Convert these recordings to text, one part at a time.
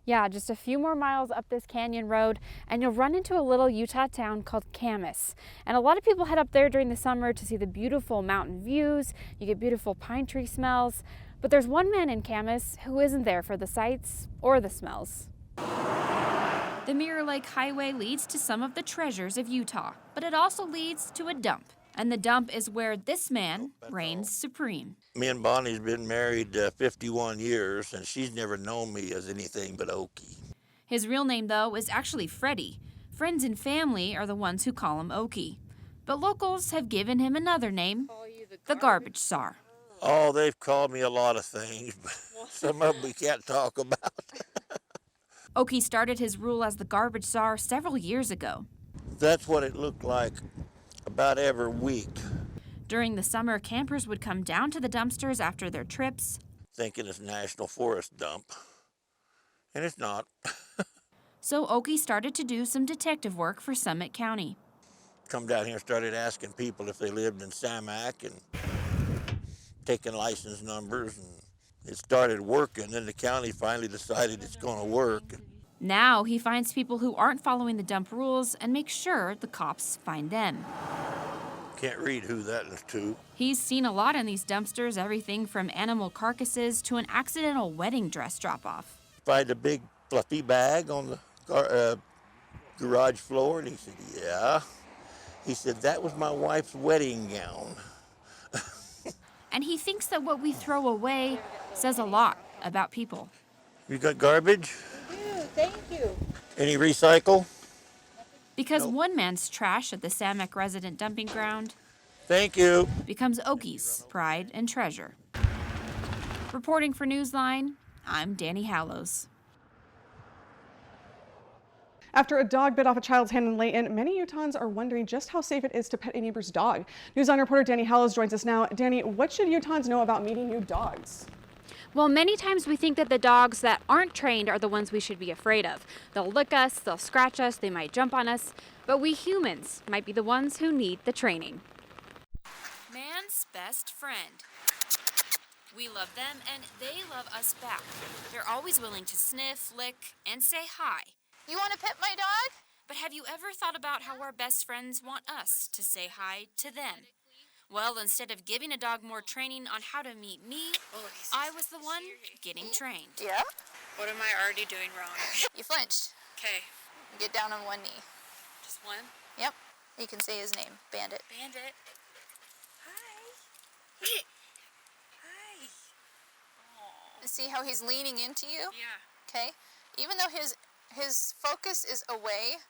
Yeah, just a few more miles up this canyon road, and you'll run into a little Utah town called Camas. And a lot of people head up there during the summer to see the beautiful mountain views. You get beautiful pine tree smells. But there's one man in Camas who isn't there for the sights or the smells. The Mirror Lake Highway leads to some of the treasures of Utah, but it also leads to a dump. And the dump is where this man reigns supreme. Me and Bonnie's been married 51 years, and she's never known me as anything but Okie. His real name, though, is actually Freddie. Friends and family are the ones who call him Okie. But locals have given him another name, the Garbage Czar. Oh, they've called me a lot of things, but some of them we can't talk about. Okie started his rule as the Garbage Czar several years ago. That's what it looked like about every week. During the summer, campers would come down to the dumpsters after their trips. Thinking it's National Forest dump, and it's not. So Okie started to do some detective work for Summit County. Come down here and started asking people if they lived in Samac and taking license numbers, and it started working. Then the county finally decided it's going to work. Now he finds people who aren't following the dump rules and makes sure the cops find them. Can't read who that is to. He's seen a lot in these dumpsters, everything from animal carcasses to an accidental wedding dress drop-off. Find a big fluffy bag on the garage floor, and he said, yeah. He said, that was my wife's wedding gown. And he thinks that what we throw away says a lot about people. You got garbage? We do, thank you. Any recycle? Because Nope. one man's trash at the Samac resident dumping ground Thank you. becomes Okie's pride and treasure. Reporting for Newsline, I'm Dani Hallows. After a dog bit off a child's hand in Layton, many Utahns are wondering just how safe it is to pet a neighbor's dog. Newsline reporter Dani Hallows joins us now. Dani, what should Utahns know about meeting new dogs? Well, many times we think that the dogs that aren't trained are the ones we should be afraid of. They'll lick us, they'll scratch us, they might jump on us, but we humans might be the ones who need the training. Man's best friend. We love them and they love us back. They're always willing to sniff, lick, and say hi. You want to pet my dog? But have you ever thought about how our best friends want us to say hi to them? Well, instead of giving a dog more training on how to meet me, I was the one getting trained. Yeah. What am I already doing wrong? You flinched. Okay, Get down on one knee. just one. Yep. You can say his name. Bandit. Bandit. Hi. Hi. Oh. See how he's leaning into you? Yeah. Okay. Even though his focus is away,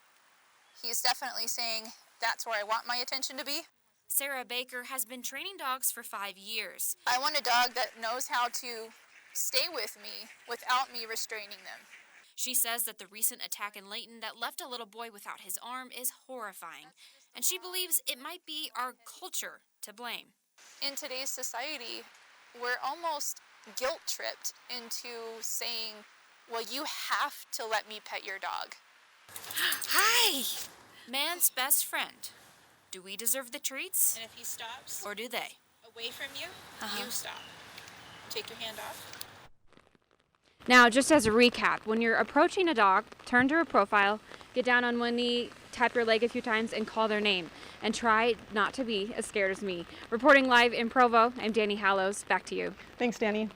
he's definitely saying, that's where I want my attention to be. Sarah Baker has been training dogs for 5 years. I want a dog that knows how to stay with me without me restraining them. She says that the recent attack in Layton that left a little boy without his arm is horrifying, and she believes it might be our culture to blame. In today's society, we're almost guilt-tripped into saying, well, you have to let me pet your dog. Hi. Man's best friend. Do we deserve the treats, And if he stops or do they? away from you, you stop. Take your hand off. Now, just as a recap, when you're approaching a dog, turn to a profile, get down on one knee, tap your leg a few times, and call their name. And try not to be as scared as me. Reporting live in Provo, I'm Dani Hallows. Back to you. Thanks, Dani.